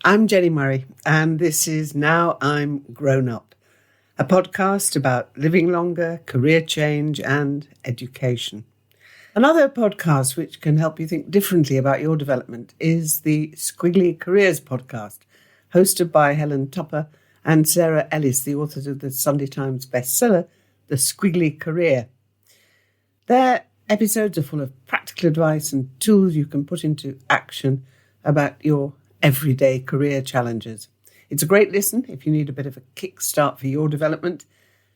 I'm Jenni Murray, and this is Now I'm Grown Up, a podcast about living longer, career change, and education. Another podcast which can help you think differently about your development is the Squiggly Careers podcast, hosted by Helen Tupper and Sarah Ellis, the authors of the Sunday Times bestseller, The Squiggly Career. Their episodes are full of practical advice and tools you can put into action about your everyday career challenges. It's a great listen if you need a bit of a kickstart for your development.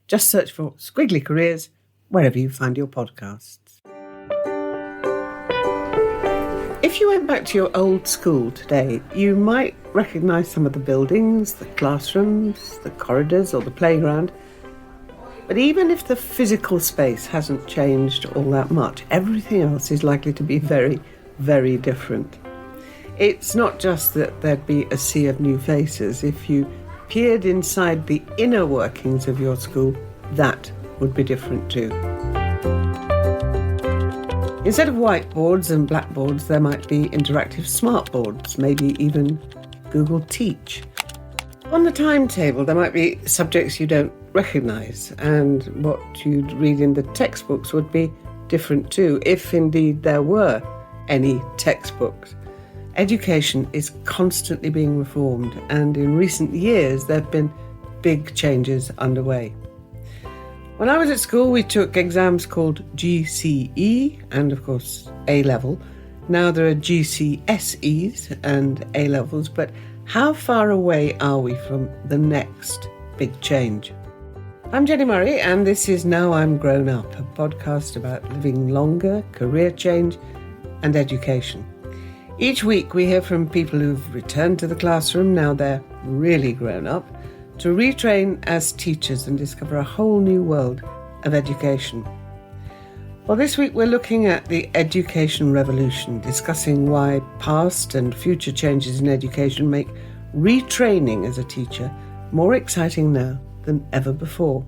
Just search for Squiggly Careers wherever you find your podcasts. If you went back to your old school today, you might recognise some of the buildings, the classrooms, the corridors or the playground. But even if the physical space hasn't changed all that much, everything else is likely to be very, very different. It's not just that there'd be a sea of new faces. If you peered inside the inner workings of your school, that would be different too. Instead of whiteboards and blackboards, there might be interactive smartboards, maybe even Google Teach. On the timetable, there might be subjects you don't recognise, and what you'd read in the textbooks would be different too, if indeed there were any textbooks. Education is constantly being reformed, and in recent years there have been big changes underway. When I was at school, we took exams called GCE and, of course, A-level. Now there are GCSEs and A-levels, but how far away are we from the next big change? I'm Jenni Murray, and this is Now I'm Grown Up, a podcast about living longer, career change, and education. Each week we hear from people who've returned to the classroom, now they're really grown up, to retrain as teachers and discover a whole new world of education. Well, this week we're looking at the education revolution, discussing why past and future changes in education make retraining as a teacher more exciting now than ever before.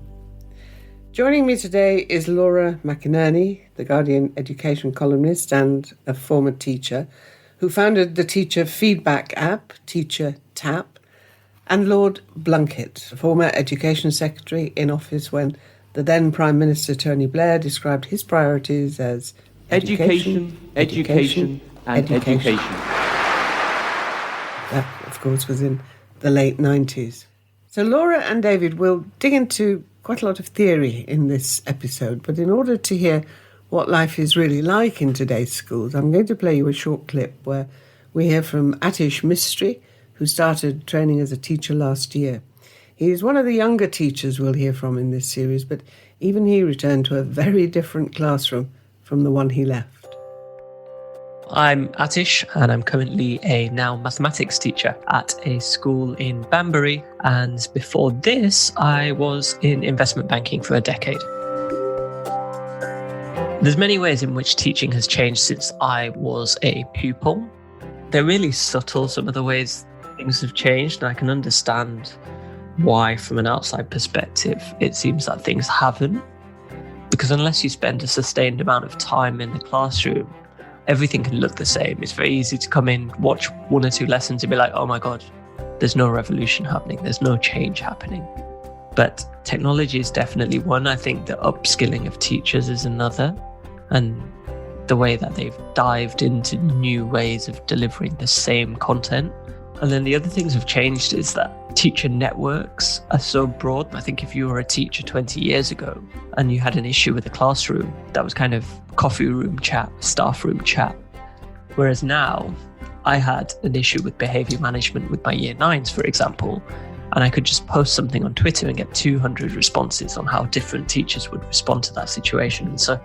Joining me today is Laura McInerney, the Guardian education columnist and a former teacher, who founded the teacher feedback app, Teacher Tap, and Lord Blunkett, a former education secretary in office when the then Prime Minister Tony Blair described his priorities as education. That, of course, was in the late 90s. So Laura and David will dig into quite a lot of theory in this episode, but in order to hear what life is really like in today's schools, I'm going to play you a short clip where we hear from Atish Mistry, who started training as a teacher last year. He's one of the younger teachers we'll hear from in this series, but even he returned to a very different classroom from the one he left. I'm Atish, and I'm currently a now mathematics teacher at a school in Banbury, and before this I was in investment banking for a decade. There's many ways in which teaching has changed since I was a pupil. They're really subtle, some of the ways things have changed, and I can understand why from an outside perspective it seems that things haven't. Because unless you spend a sustained amount of time in the classroom, everything can look the same. It's very easy to come in, watch one or two lessons and be like, oh my God, there's no revolution happening, there's no change happening. But technology is definitely one. I think the upskilling of teachers is another, and the way that they've dived into new ways of delivering the same content. And then the other things have changed is that teacher networks are so broad. I think if you were a teacher 20 years ago and you had an issue with the classroom, that was kind of coffee room chat, staff room chat. Whereas now I had an issue with behaviour management with my year 9s, for example, and I could just post something on Twitter and get 200 responses on how different teachers would respond to that situation. And so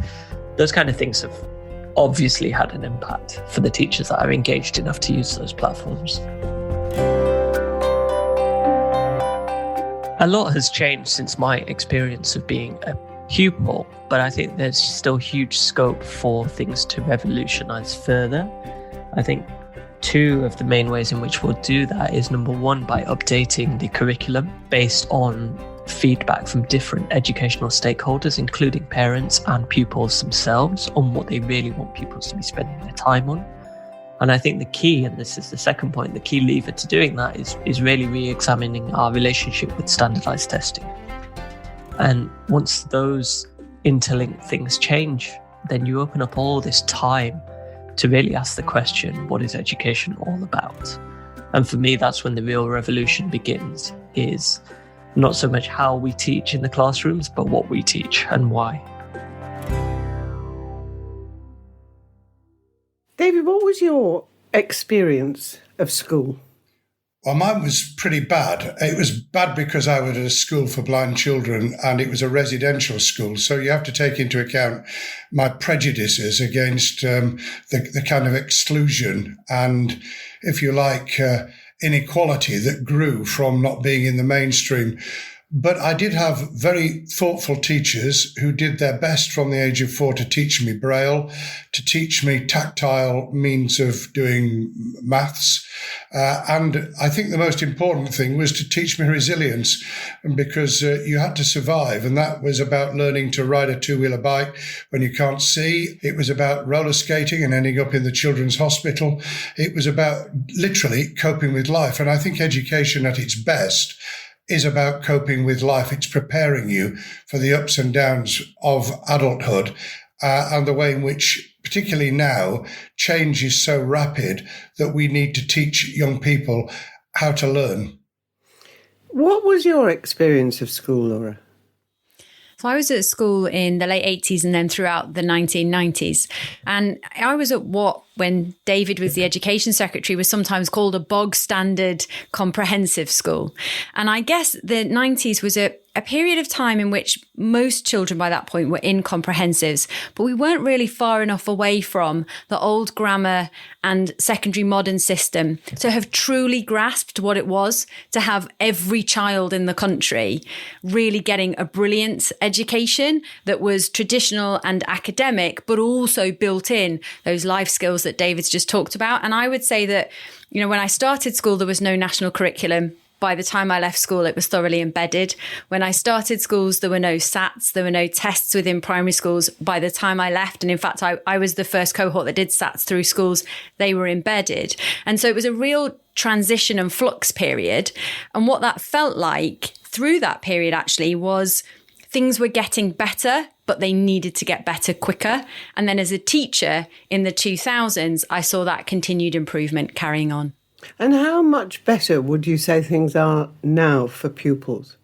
those kind of things have obviously had an impact for the teachers that are engaged enough to use those platforms. A lot has changed since my experience of being a pupil, but I think there's still huge scope for things to revolutionise further. I think two of the main ways in which we'll do that is, number one, by updating the curriculum based on feedback from different educational stakeholders, including parents and pupils themselves, on what they really want pupils to be spending their time on. And I think the key, and this is the second point, the key lever to doing that is really re-examining our relationship with standardized testing. And once those interlinked things change, then you open up all this time to really ask the question, what is education all about? And for me, that's when the real revolution begins, is not so much how we teach in the classrooms, but what we teach and why. David, what was your experience of school? Well, mine was pretty bad. It was bad because I was at a school for blind children and it was a residential school. So you have to take into account my prejudices against the kind of exclusion and, if you like, inequality that grew from not being in the mainstream. But I did have very thoughtful teachers who did their best from the age of 4 to teach me Braille, to teach me tactile means of doing maths. And I think the most important thing was to teach me resilience, because you had to survive. And that was about learning to ride a two-wheeler bike when you can't see. It was about roller skating and ending up in the children's hospital. It was about literally coping with life. And I think education at its best is about coping with life. It's preparing you for the ups and downs of adulthood and the way in which, particularly now, change is so rapid that we need to teach young people how to learn. What was your experience of school, Laura? So I was at school in the late 80s and then throughout the 1990s. And I was at what, when David was the education secretary, was sometimes called a bog standard comprehensive school. And I guess the 90s was a period of time in which most children by that point were in comprehensives, but we weren't really far enough away from the old grammar and secondary modern system to have truly grasped what it was to have every child in the country really getting a brilliant education that was traditional and academic, but also built in those life skills that David's just talked about. And I would say that, you know, when I started school, there was no national curriculum. By the time I left school, it was thoroughly embedded. When I started schools, there were no SATs, there were no tests within primary schools. By the time I left, and in fact, I was the first cohort that did SATs through schools, they were embedded. And so it was a real transition and flux period. And what that felt like through that period actually was things were getting better, but they needed to get better quicker. And then as a teacher in the 2000s, I saw that continued improvement carrying on. And how much better would you say things are now for pupils?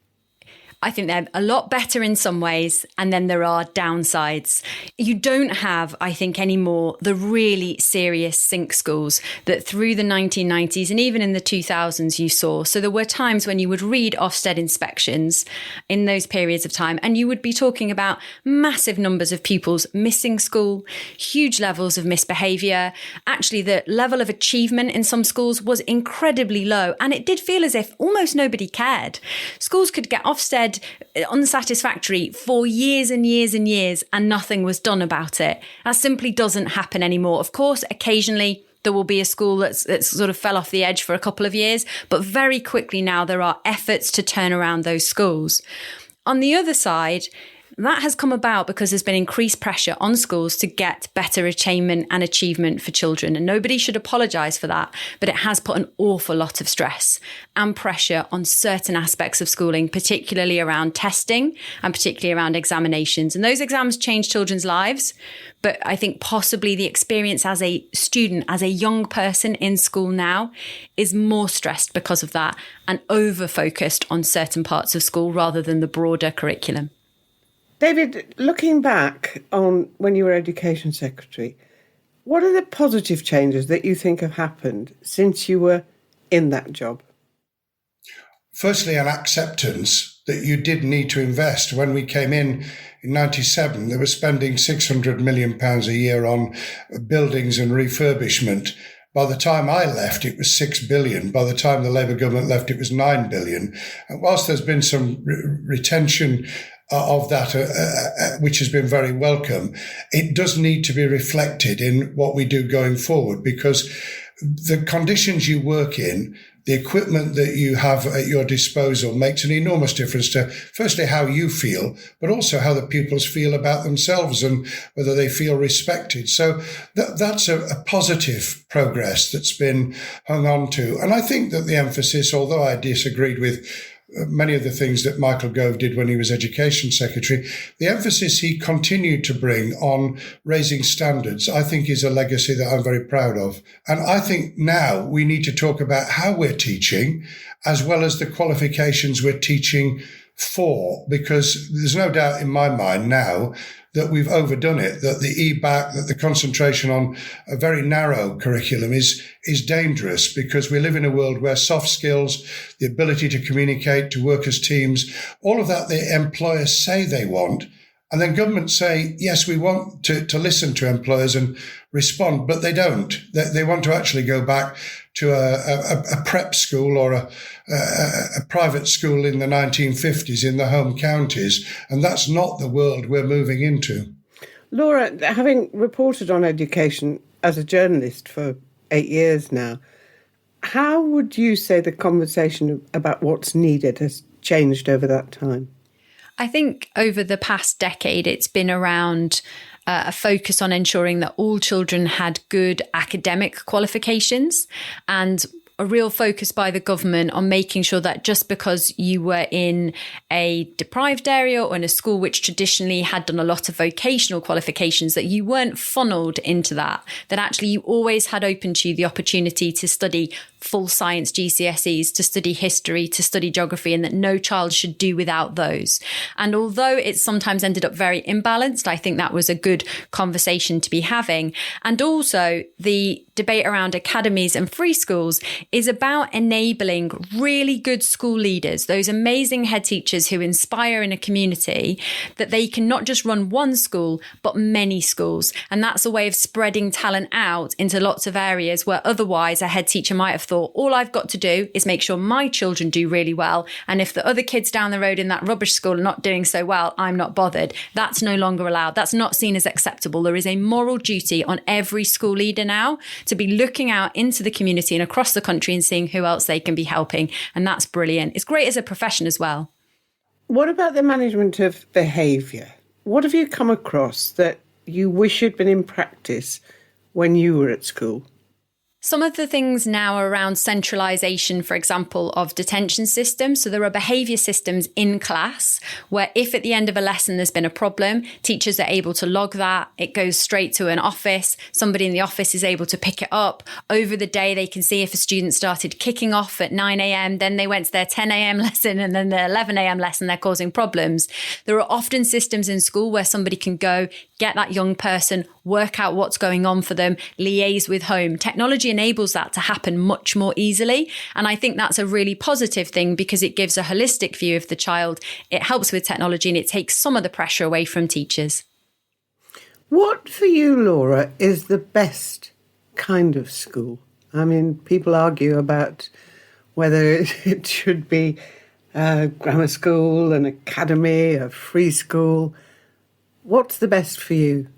I think they're a lot better in some ways, and then there are downsides. You don't have, I think, anymore the really serious sync schools that through the 1990s and even in the 2000s you saw. So there were times when you would read Ofsted inspections in those periods of time, and you would be talking about massive numbers of pupils missing school, huge levels of misbehaviour. Actually, the level of achievement in some schools was incredibly low, and it did feel as if almost nobody cared. Schools could get Ofsted unsatisfactory for years and years and years, and nothing was done about it. That simply doesn't happen anymore. Of course, occasionally there will be a school that's sort of fell off the edge for a couple of years, but very quickly now there are efforts to turn around those schools. On the other side, that has come about because there's been increased pressure on schools to get better attainment and achievement for children. And nobody should apologise for that, but it has put an awful lot of stress and pressure on certain aspects of schooling, particularly around testing and particularly around examinations. And those exams change children's lives. But I think possibly the experience as a student, as a young person in school now, is more stressed because of that and over-focused on certain parts of school rather than the broader curriculum. David, looking back on when you were Education Secretary, what are the positive changes that you think have happened since you were in that job? Firstly, an acceptance that you did need to invest. When we came in 97, they were spending £600 million a year on buildings and refurbishment. By the time I left, it was £6 billion. By the time the Labour government left, it was £9 billion. And whilst there's been some retention of that, which has been very welcome, it does need to be reflected in what we do going forward, because the conditions you work in the equipment that you have at your disposal makes an enormous difference to, firstly, how you feel, but also how the pupils feel about themselves and whether they feel respected. So that's a positive progress that's been hung on to. And I think that the emphasis, although I disagreed with many of the things that Michael Gove did when he was Education Secretary, the emphasis he continued to bring on raising standards, I think, is a legacy that I'm very proud of. And I think now we need to talk about how we're teaching, as well as the qualifications we're teaching for, because there's no doubt in my mind now that we've overdone it, that the EBAC, that the concentration on a very narrow curriculum is dangerous, because we live in a world where soft skills, the ability to communicate, to work as teams, all of that the employers say they want. And then governments say, yes, we want to listen to employers and respond, but they don't. They want to actually go back to a prep school or a private school in the 1950s in the home counties. And that's not the world we're moving into. Laura, having reported on education as a journalist for 8 years now, how would you say the conversation about what's needed has changed over that time? I think over the past decade, it's been around a focus on ensuring that all children had good academic qualifications, and a real focus by the government on making sure that just because you were in a deprived area or in a school which traditionally had done a lot of vocational qualifications, that you weren't funneled into that actually you always had open to you the opportunity to study full science GCSEs, to study history, to study geography, and that no child should do without those. And although it sometimes ended up very imbalanced, I think that was a good conversation to be having. And also the debate around academies and free schools is about enabling really good school leaders, those amazing head teachers who inspire in a community, that they can not just run one school, but many schools. And that's a way of spreading talent out into lots of areas where otherwise a head teacher might have thought, all I've got to do is make sure my children do really well. And if the other kids down the road in that rubbish school are not doing so well, I'm not bothered. That's no longer allowed. That's not seen as acceptable. There is a moral duty on every school leader now to be looking out into the community and across the country and seeing who else they can be helping. And that's brilliant. It's great as a profession as well. What about the management of behaviour? What have you come across that you wish had been in practice when you were at school? Some of the things now are around centralisation, for example, of detention systems. So there are behaviour systems in class where if at the end of a lesson there's been a problem, teachers are able to log that. It goes straight to an office. Somebody in the office is able to pick it up. Over the day, they can see if a student started kicking off at 9 a.m, then they went to their 10 a.m. lesson, and then their 11 a.m. lesson, they're causing problems. There are often systems in school where somebody can go, get that young person, work out what's going on for them, liaise with home. Technology enables that to happen much more easily. And I think that's a really positive thing because it gives a holistic view of the child. It helps with technology and it takes some of the pressure away from teachers. What for you, Laura, is the best kind of school? I mean, people argue about whether it should be a grammar school, an academy, a free school. What's the best for you?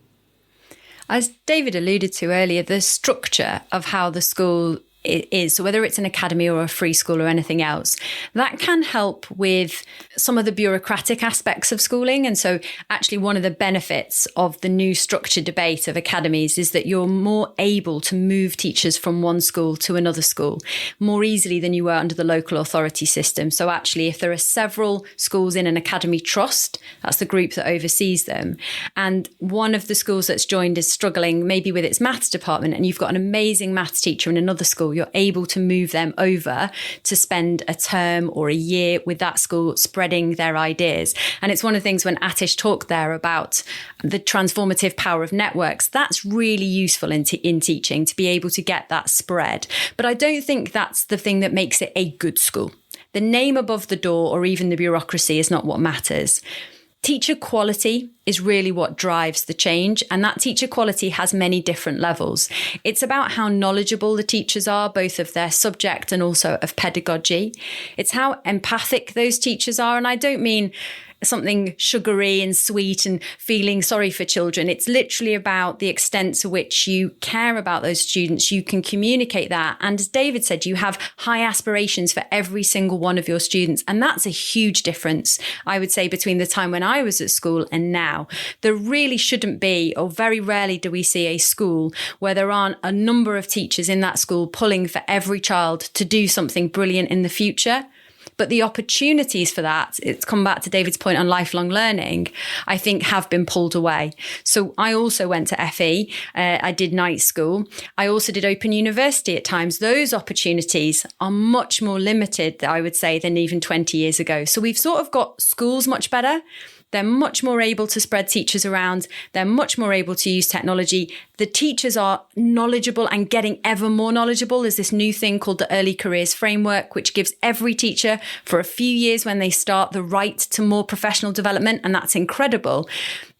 As David alluded to earlier, the structure of how the school is, so whether it's an academy or a free school or anything else, that can help with some of the bureaucratic aspects of schooling. And so actually one of the benefits of the new structure debate of academies is that you're more able to move teachers from one school to another school more easily than you were under the local authority system. So actually, if there are several schools in an academy trust, that's the group that oversees them, and one of the schools that's joined is struggling maybe with its maths department, and you've got an amazing maths teacher in another school, you're able to move them over to spend a term or a year with that school spreading their ideas. And it's one of the things when Atish talked there about the transformative power of networks, that's really useful in teaching to be able to get that spread. But I don't think that's the thing that makes it a good school. The name above the door or even the bureaucracy is not what matters. Teacher quality is really what drives the change. And that teacher quality has many different levels. It's about how knowledgeable the teachers are, both of their subject and also of pedagogy. It's how empathic those teachers are. And I don't mean something sugary and sweet and feeling sorry for children. It's literally about the extent to which you care about those students. You can communicate that. And as David said, you have high aspirations for every single one of your students. And that's a huge difference, I would say, between the time when I was at school and now. There really shouldn't be, or very rarely do we see a school where there aren't a number of teachers in that school pulling for every child to do something brilliant in the future. But the opportunities for that, it's come back to David's point on lifelong learning, I think have been pulled away. So I also went to FE. I did night school. I also did Open University at times. Those opportunities are much more limited, I would say, than even 20 years ago. So we've sort of got schools much better. They're much more able to spread teachers around. They're much more able to use technology. The teachers are knowledgeable and getting ever more knowledgeable. There's this new thing called the Early Careers Framework, which gives every teacher for a few years when they start the right to more professional development. And that's incredible.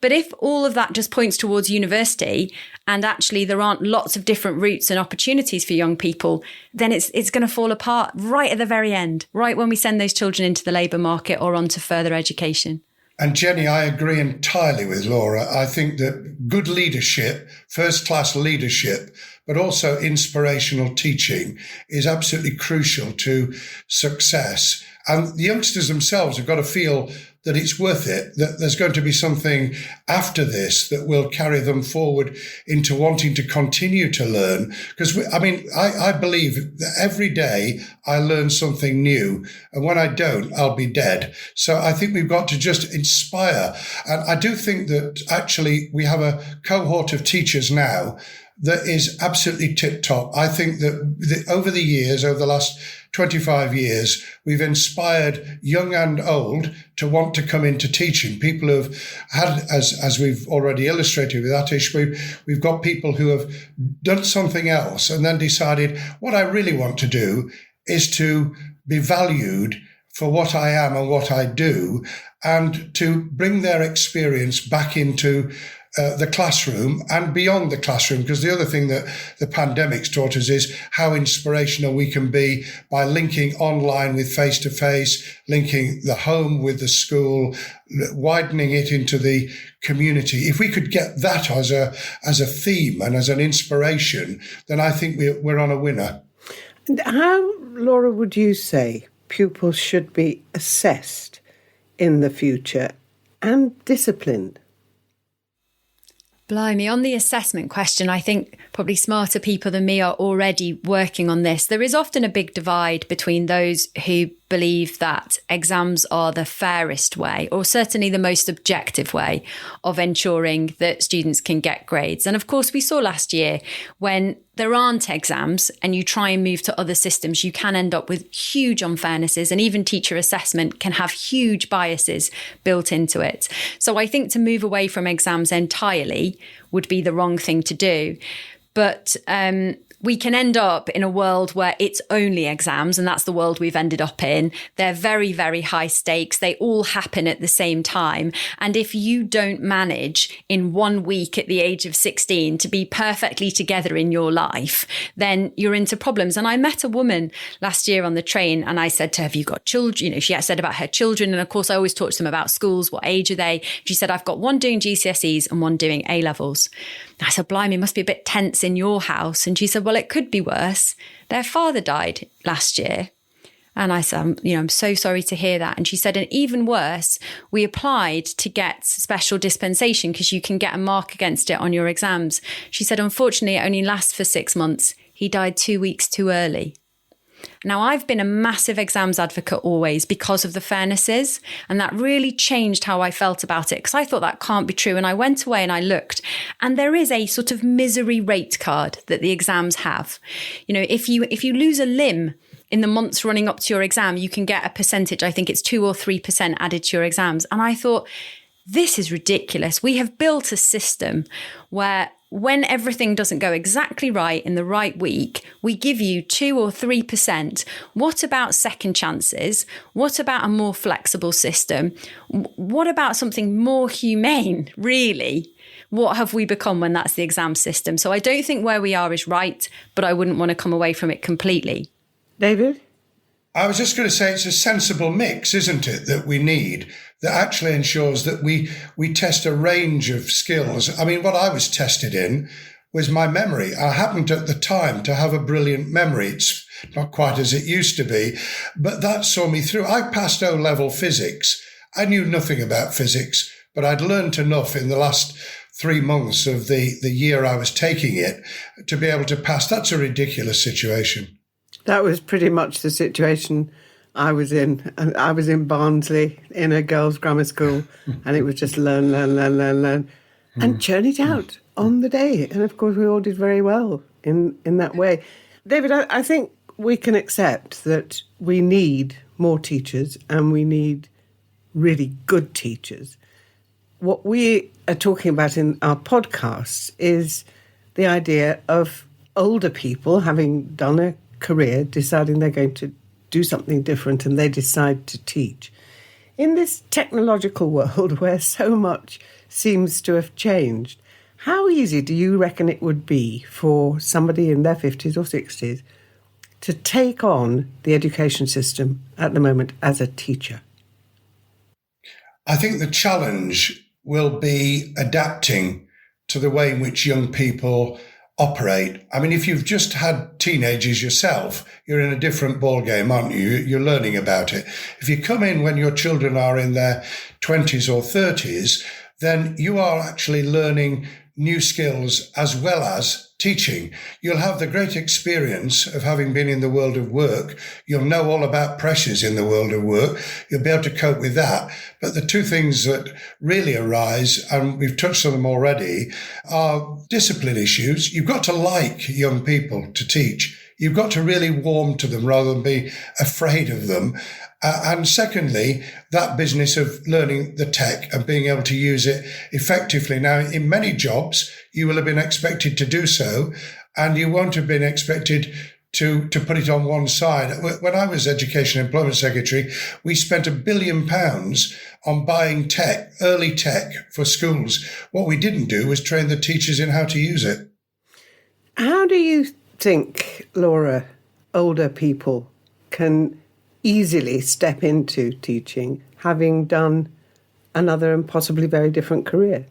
But if all of that just points towards university and actually there aren't lots of different routes and opportunities for young people, then it's going to fall apart right at the very end, right when we send those children into the labour market or onto further education. And Jenny, I agree entirely with Laura. I think that good leadership, first-class leadership, but also inspirational teaching is absolutely crucial to success. And the youngsters themselves have got to feel that it's worth it, that there's going to be something after this that will carry them forward into wanting to continue to learn. Because, I believe that every day I learn something new. And when I don't, I'll be dead. So I think we've got to just inspire. And I do think that actually we have a cohort of teachers now that is absolutely tip-top. I think that over the years, over the last 25 years, we've inspired young and old to want to come into teaching. People who have had, as we've already illustrated with Atish, we've got people who have done something else and then decided, what I really want to do is to be valued for what I am and what I do, and to bring their experience back into the classroom and beyond the classroom, because the other thing that the pandemic's taught us is how inspirational we can be by linking online with face-to-face, linking the home with the school, widening it into the community. If we could get that as a theme and as an inspiration, then I think we're on a winner. And how, Laura, would you say pupils should be assessed in the future and disciplined? Blimey, on the assessment question, I think probably smarter people than me are already working on this. There is often a big divide between those who believe that exams are the fairest way, or certainly the most objective way, of ensuring that students can get grades. And of course, we saw last year when there aren't exams and you try and move to other systems, you can end up with huge unfairnesses, and even teacher assessment can have huge biases built into it. So I think to move away from exams entirely would be the wrong thing to do. But we can end up in a world where it's only exams, and that's the world we've ended up in. They're very, very high stakes. They all happen at the same time. And if you don't manage in 1 week at the age of 16 to be perfectly together in your life, then you're into problems. And I met a woman last year on the train, and I said to her, have you got children? You know, she had said about her children. And of course, I always talk to them about schools. What age are they? She said, I've got one doing GCSEs and one doing A-levels. I said, blimey, it must be a bit tense in your house. And she said, well, it could be worse. Their father died last year. And I said, I'm so sorry to hear that. And she said, and even worse, we applied to get special dispensation because you can get a mark against it on your exams. She said, unfortunately, it only lasts for 6 months. He died 2 weeks too early. Now, I've been a massive exams advocate always because of the fairnesses, and that really changed how I felt about it, because I thought that can't be true. And I went away and I looked, and there is a sort of misery rate card that the exams have. You know, if you lose a limb in the months running up to your exam, you can get a percentage. I think it's 2 or 3% added to your exams. And I thought, this is ridiculous. We have built a system where when everything doesn't go exactly right in the right week, we give you 2 or 3%. What about second chances? What about a more flexible system? What about something more humane, really? What have we become when that's the exam system? So I don't think where we are is right, but I wouldn't want to come away from it completely. David? I was just going to say it's a sensible mix, isn't it, that we need, that actually ensures that we test a range of skills. I mean, what I was tested in was my memory. I happened at the time to have a brilliant memory. It's not quite as it used to be, but that saw me through. I passed O-level physics. I knew nothing about physics, but I'd learned enough in the last 3 months of the year I was taking it to be able to pass. That's a ridiculous situation. That was pretty much the situation I was in. And I was in Barnsley in a girls' grammar school, and it was just learn, and churn it out on the day. And of course, we all did very well in that way. David, I think we can accept that we need more teachers and we need really good teachers. What we are talking about in our podcasts is the idea of older people having done a career, deciding they're going to do something different, and they decide to teach. In this technological world where so much seems to have changed, how easy do you reckon it would be for somebody in their 50s or 60s to take on the education system at the moment as a teacher? I think the challenge will be adapting to the way in which young people operate. I mean, if you've just had teenagers yourself, you're in a different ballgame, aren't you? You're learning about it. If you come in when your children are in their 20s or 30s, then you are actually learning new skills as well as teaching. You'll have the great experience of having been in the world of work. You'll know all about pressures in the world of work. You'll be able to cope with that. But the two things that really arise, and we've touched on them already, are discipline issues. You've got to like young people to teach. You've got to really warm to them rather than be afraid of them. And secondly, that business of learning the tech and being able to use it effectively. Now, in many jobs, you will have been expected to do so, and you won't have been expected to put it on one side. When I was Education and Employment Secretary, we spent £1 billion on buying tech, early tech for schools. What we didn't do was train the teachers in how to use it. How do you think, Laura, older people can easily step into teaching, having done another and possibly very different career?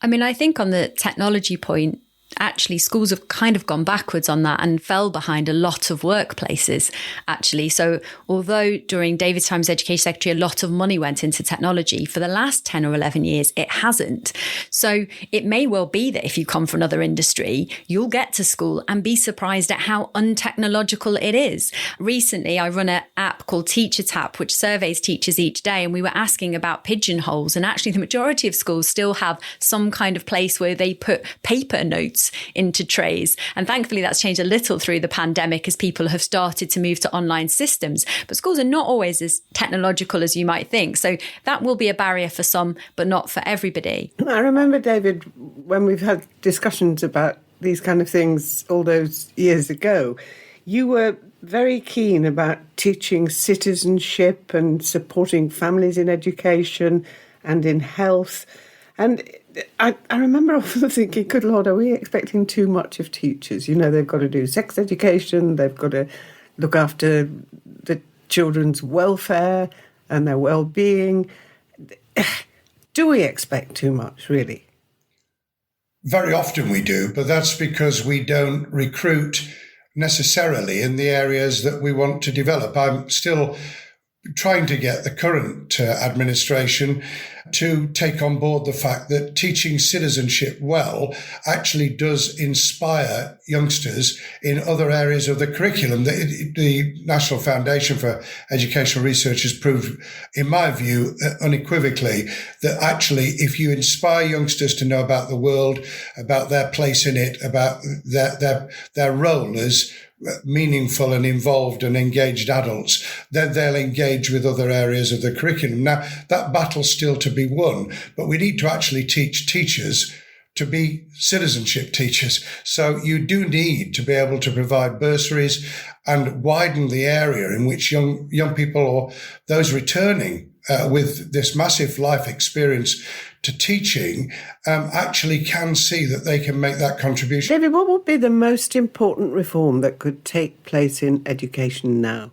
I mean, I think on the technology point, actually schools have kind of gone backwards on that and fell behind a lot of workplaces, actually. So although during David's time as Education Secretary, a lot of money went into technology, for the last 10 or 11 years, it hasn't. So it may well be that if you come from another industry, you'll get to school and be surprised at how untechnological it is. Recently, I run an app called Teacher Tap, which surveys teachers each day. And we were asking about pigeonholes. And actually, the majority of schools still have some kind of place where they put paper notes into trays. And thankfully, that's changed a little through the pandemic as people have started to move to online systems. But schools are not always as technological as you might think. So that will be a barrier for some, but not for everybody. I remember, David, when we've had discussions about these kind of things all those years ago, you were very keen about teaching citizenship and supporting families in education and in health. And I remember often thinking, good Lord, are we expecting too much of teachers? You know, they've got to do sex education, they've got to look after the children's welfare and their well-being. Do we expect too much, really? Very often we do, but that's because we don't recruit necessarily in the areas that we want to develop. I'm still trying to get the current administration to take on board the fact that teaching citizenship well actually does inspire youngsters in other areas of the curriculum. The National Foundation for Educational Research has proved, in my view, unequivocally, that actually if you inspire youngsters to know about the world, about their place in it, about their role as meaningful and involved and engaged adults, then they'll engage with other areas of the curriculum. Now, that battle's still to be won, but we need to actually teach teachers to be citizenship teachers. So you do need to be able to provide bursaries and widen the area in which young people or those returning with this massive life experience to teaching actually can see that they can make that contribution. David, what would be the most important reform that could take place in education now?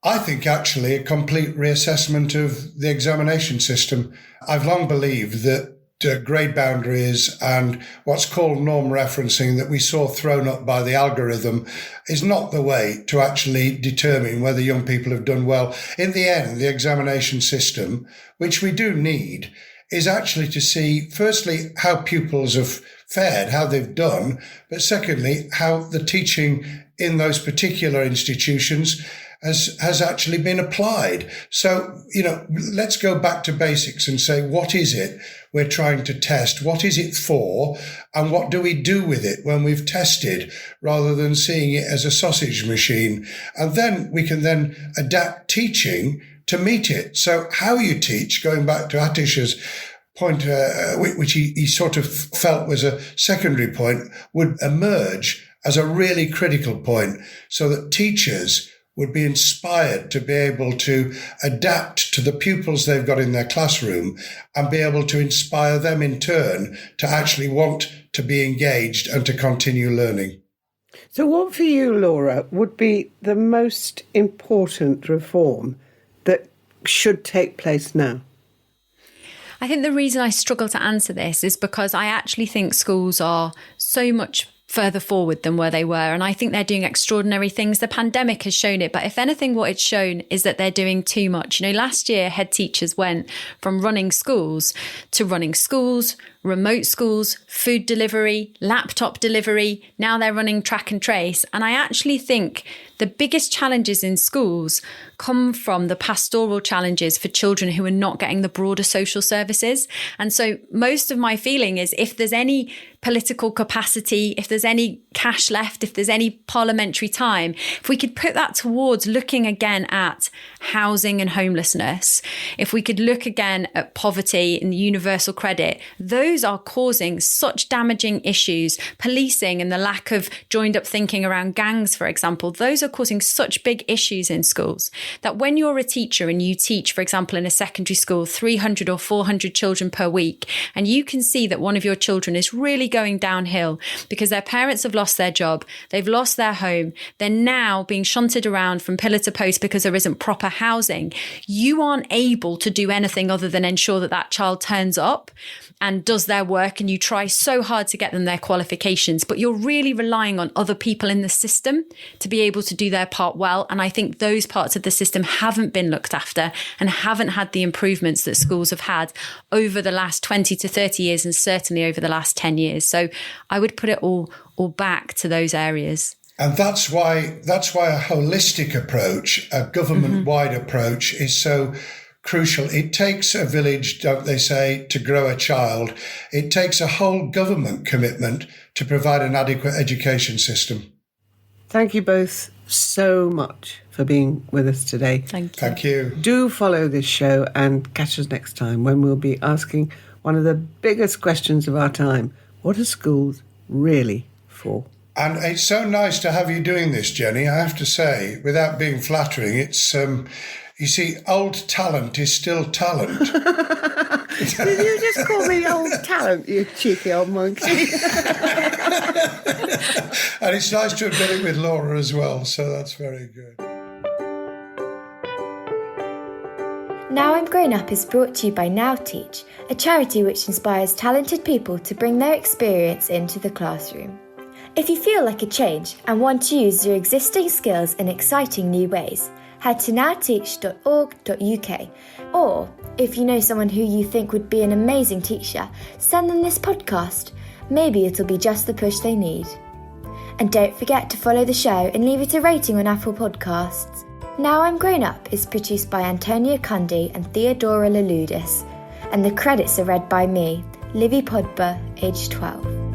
I think actually a complete reassessment of the examination system. I've long believed that grade boundaries and what's called norm referencing that we saw thrown up by the algorithm is not the way to actually determine whether young people have done well. In the end, the examination system, which we do need, is actually to see, firstly, how pupils have fared, how they've done, but secondly, how the teaching in those particular institutions has actually been applied. So, let's go back to basics and say, what is it we're trying to test? What is it for? And what do we do with it when we've tested, rather than seeing it as a sausage machine? And then we can then adapt teaching to meet it. So how you teach, going back to Atish's point, which he sort of felt was a secondary point, would emerge as a really critical point, so that teachers would be inspired to be able to adapt to the pupils they've got in their classroom and be able to inspire them in turn to actually want to be engaged and to continue learning. So what for you, Laura, would be the most important reform that should take place now? I think the reason I struggle to answer this is because I actually think schools are so much further forward than where they were. And I think they're doing extraordinary things. The pandemic has shown it. But if anything, what it's shown is that they're doing too much. Last year, head teachers went from running schools to running schools, remote schools, food delivery, laptop delivery. Now they're running track and trace. And I actually think the biggest challenges in schools come from the pastoral challenges for children who are not getting the broader social services. And so most of my feeling is, if there's any political capacity, if there's any cash left, if there's any parliamentary time, if we could put that towards looking again at housing and homelessness, if we could look again at poverty and the universal credit, those are causing such damaging issues. Policing and the lack of joined up thinking around gangs, for example, those are causing such big issues in schools that when you're a teacher and you teach, for example, in a secondary school, 300 or 400 children per week, and you can see that one of your children is really going downhill because their parents have lost their job, they've lost their home, they're now being shunted around from pillar to post because there isn't proper housing, you aren't able to do anything other than ensure that that child turns up and does their work, and you try so hard to get them their qualifications, but you're really relying on other people in the system to be able to do their part well. And I think those parts of the system haven't been looked after and haven't had the improvements that schools have had over the last 20 to 30 years, and certainly over the last 10 years. So I would put it all back to those areas. And that's why a holistic approach, a government-wide approach, is so crucial. It takes a village, don't they say, to grow a child. It takes a whole government commitment to provide an adequate education system. Thank you both so much for being with us today. Thank you. Thank you. Do follow this show and catch us next time, when we'll be asking one of the biggest questions of our time. What are schools really for? And it's so nice to have you doing this, Jenny. I have to say, without being flattering, it's... you see, old talent is still talent. Did you just call me old talent, you cheeky old monkey? And it's nice to have done it with Laura as well, so that's very good. Now I'm Grown Up is brought to you by Now Teach, a charity which inspires talented people to bring their experience into the classroom. If you feel like a change and want to use your existing skills in exciting new ways, head to nowteach.org.uk. Or, if you know someone who you think would be an amazing teacher, send them this podcast. Maybe it'll be just the push they need. And don't forget to follow the show and leave it a rating on Apple Podcasts. Now I'm Grown Up is produced by Antonia, Cundy and Theodora Louloudis, and the credits are read by me, Livvie Podbur, aged 12.